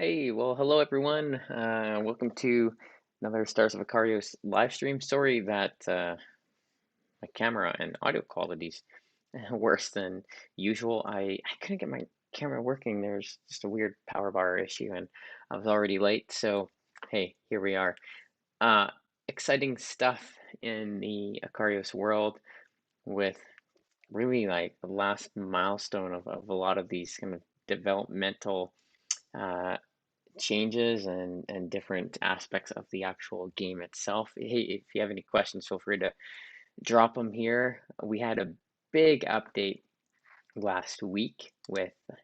Hey, well, hello everyone. Welcome to another Stars of Akarios live stream. Sorry that my camera and audio quality's worse than usual. I couldn't get my camera working. There's just a weird power bar issue, and I was already late. So, hey, here we are. Uh, Exciting stuff in the Akarios world with really like the last milestone of a lot of these kind of developmental. Uh, Changes and different aspects of the actual game itself. Hey, if you have any questions, feel free to drop them here. We had a big update last week with a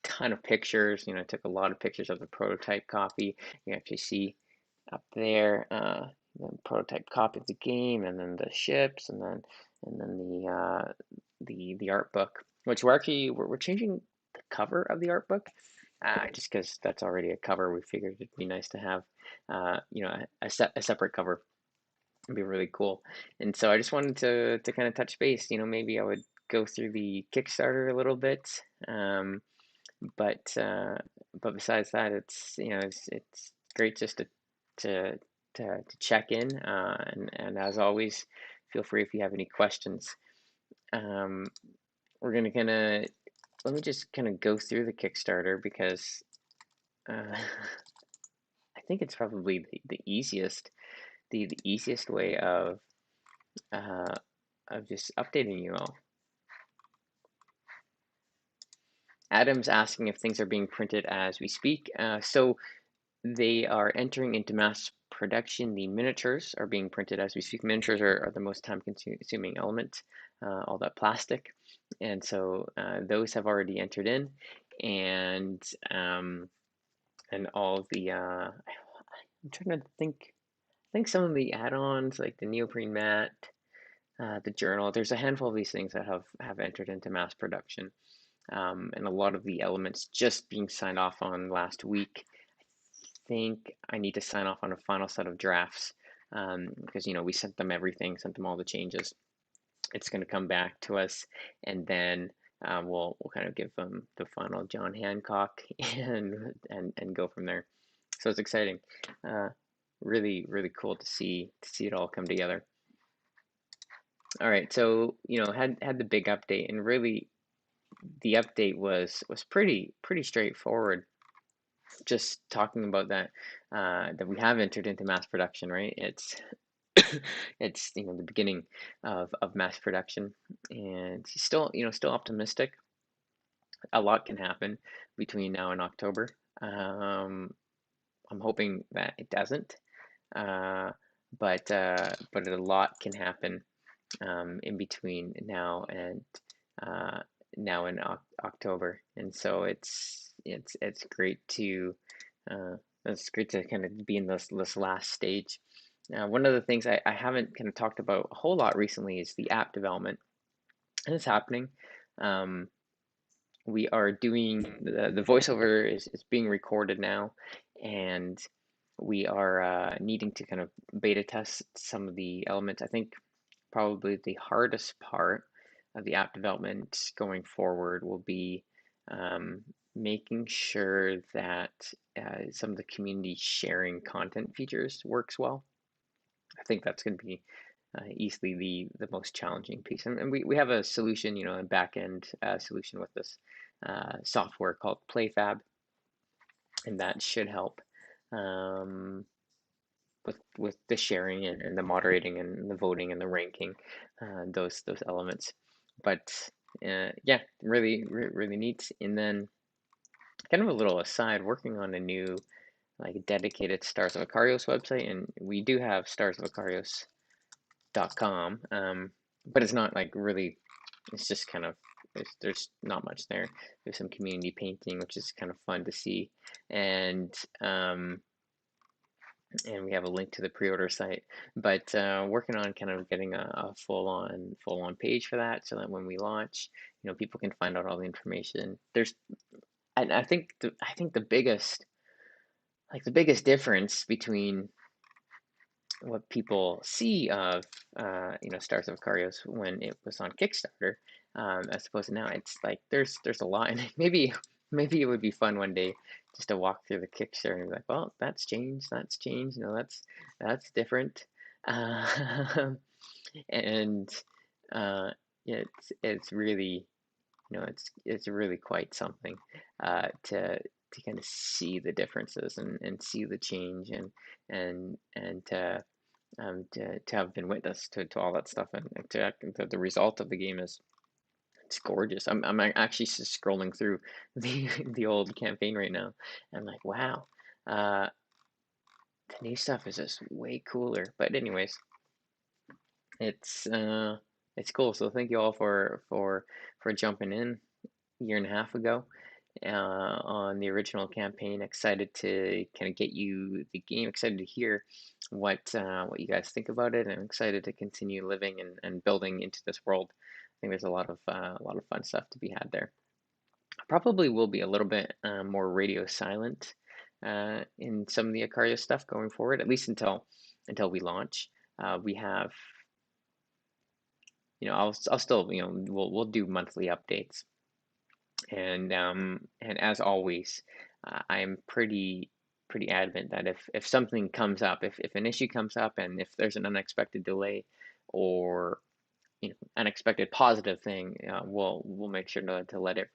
ton of pictures. I took a lot of pictures of the prototype copy. You actually see up there the prototype copy of the game, and then the ships, and then the art book, which we're changing the cover of the art book just because that's already a cover. We figured it'd be nice to have, a separate cover. It'd be really cool. And so I just wanted to kind of touch base. Maybe I would go through the Kickstarter a little bit, um, but uh, but besides that, it's great just to to check in. And as always, feel free if you have any questions. Um, we're gonna kind of Let me just kind of go through the Kickstarter because uh, I think it's probably the easiest the easiest way uh, of just updating you all. Adam's asking if things are being printed as we speak. So they are entering into mass production. The miniatures are being printed as we speak. Miniatures are the most time consuming element, all that plastic. And so those have already entered in. And and all the I'm trying to think. I think some of the add-ons, like the neoprene mat, the journal, there's a handful of these things that have entered into mass production, and a lot of the elements just being signed off on last week. I think I need to sign off on a final set of drafts because we sent them everything, sent them all the changes. It's going to come back to us, and then we'll kind of give them the final John Hancock and go from there. So it's exciting. Uh, really cool to see it all come together. All right, so had the big update, and really the update was pretty straightforward. Just talking about that we have entered into mass production, right? It's the beginning of mass production, and still optimistic. A lot can happen between now and October. Um, I'm hoping that it doesn't, uh, but a lot can happen in between uh, now and October, and so it's great to kind of be in this last stage. One of the things I haven't kind of talked about a whole lot recently is the app development, and it's happening. Um, we are doing the voiceover is being recorded now, and we are needing to kind of beta test some of the elements. I think probably the hardest part of the app development going forward will be um, making sure that some of the community sharing content features works well. I think that's going to be easily the most challenging piece. And we have a solution, a back end solution with this software called PlayFab, and that should help um, with the sharing and the moderating and the voting and the ranking, those elements. But yeah, really neat. And then kind of a little aside, working on a new like dedicated Stars of Akarios website, and we do have starsofakarios.com, but it's not like really. It's just kind of there's not much there. There's some community painting, which is kind of fun to see, and um, and we have a link to the pre-order site. But working on kind of getting a full on page for that, so that when we launch, people can find out all the information. And I think the biggest difference between what people see of Stars of Akarios when it was on Kickstarter, as opposed to now, it's like there's a lot, and maybe it would be fun one day just to walk through the Kickstarter and be like, well, that's changed, you know, that's different. Uh, and it's really, you know, it's really quite something to kind of see the differences and see the change and to have been witness to all that stuff and to the result of the game is it's gorgeous. I'm actually just scrolling through the old campaign right now. And I'm like, wow, uh, the new stuff is just way cooler. But anyways, it's uh, it's cool. So thank you all for jumping in a year and a half ago on the original campaign. Excited to kind of get you the game. Excited to hear what you guys think about it, and I'm excited to continue living and building into this world. I think there's a lot of fun stuff to be had there. Probably will be a little bit more radio silent in some of the Akarios stuff going forward, at least until we launch. We have, you know, I'll still, you know, we'll do monthly updates, and as always, I'm pretty adamant that if something comes up, if an issue comes up, and if there's an unexpected delay or you know unexpected positive thing, we'll make sure to let it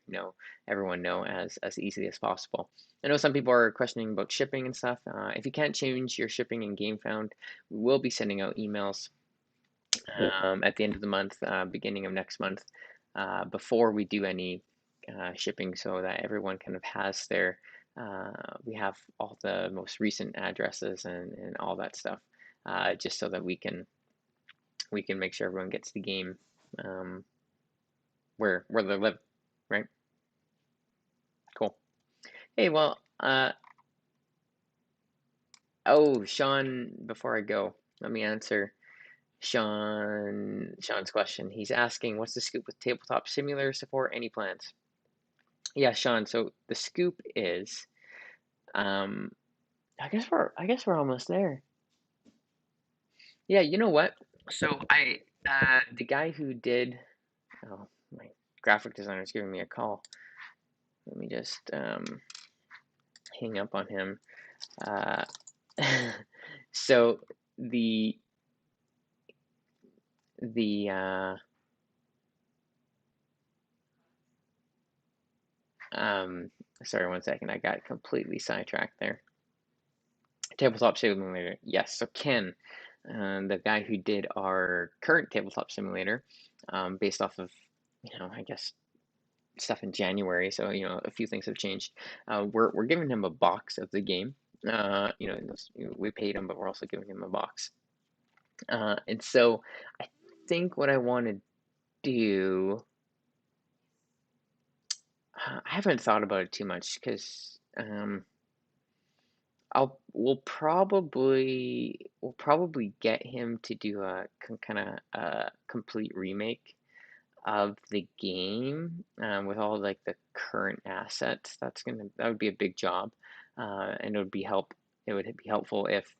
everyone know as easily as possible. I know some people are questioning about shipping and stuff. If you can't change your shipping in GameFound, we will be sending out emails at the end of the month, beginning of next month, before we do any shipping, so that everyone kind of has their. We have all the most recent addresses and all that stuff, just so that we can make sure everyone gets the game um, where they live, right? Cool. Hey, well, oh, Sean, before I go, let me answer Sean's question. He's asking, what's the scoop with tabletop simulator support? Any plans? Yeah, Sean. So the scoop is, um, I guess we're almost there. Yeah, you know what? So the guy who did, oh, my graphic designer is giving me a call. Let me just hang up on him. Uh, so the the um, sorry, one second. I got completely sidetracked there. Tabletop simulator. Yes. So Ken, the guy who did our current tabletop simulator, based off of, I guess stuff in January. So a few things have changed. We're giving him a box of the game. We paid him, but we're also giving him a box. And so I think what I want to do, I haven't thought about it too much because we'll probably get him to do a kind of a complete remake of the game with all like the current assets. That would be a big job, and it would be helpful if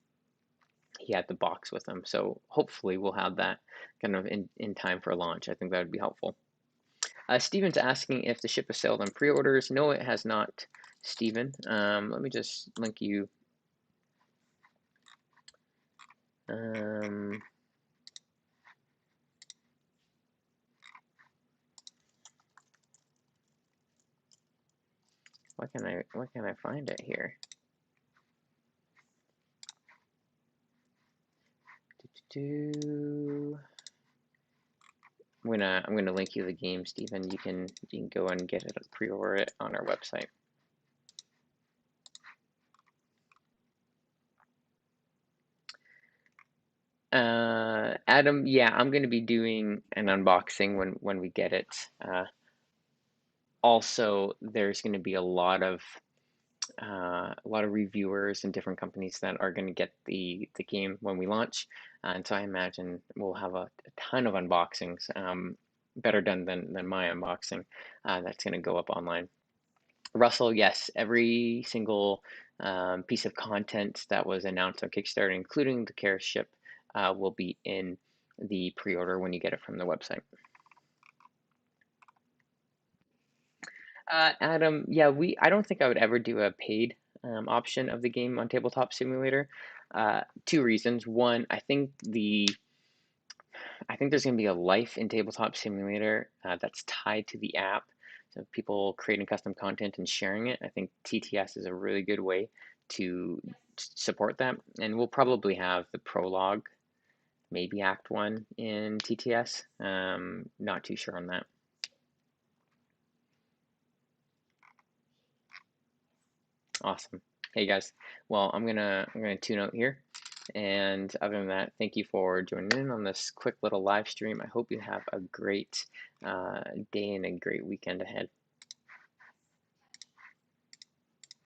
he had the box with him. So hopefully we'll have that kind of in time for launch. I think that would be helpful. Steven's asking if the ship has sailed on pre-orders. No, it has not, Steven. Let me just link you. Um, where can I find it here? I'm gonna link you the game, Stephen. You can go and get it, pre-order it on our website. Adam, yeah, I'm gonna be doing an unboxing when we get it. Also, there's gonna be a lot of reviewers and different companies that are going to get the game when we launch, and so I imagine we'll have a ton of unboxings, better done than my unboxing. That's going to go up online. Russell, yes, every single piece of content that was announced on Kickstarter, including the Akarios ship, will be in the pre-order when you get it from the website. Adam, yeah, I don't think I would ever do a paid option of the game on Tabletop Simulator. Two reasons. One, I think there's going to be a life in Tabletop Simulator that's tied to the app. So people creating custom content and sharing it. I think TTS is a really good way to support that. And we'll probably have the prologue, maybe Act 1 in TTS. Not too sure on that. Awesome. Hey guys, well, I'm gonna tune out here. And other than that, thank you for joining in on this quick little live stream. I hope you have a great day and a great weekend ahead.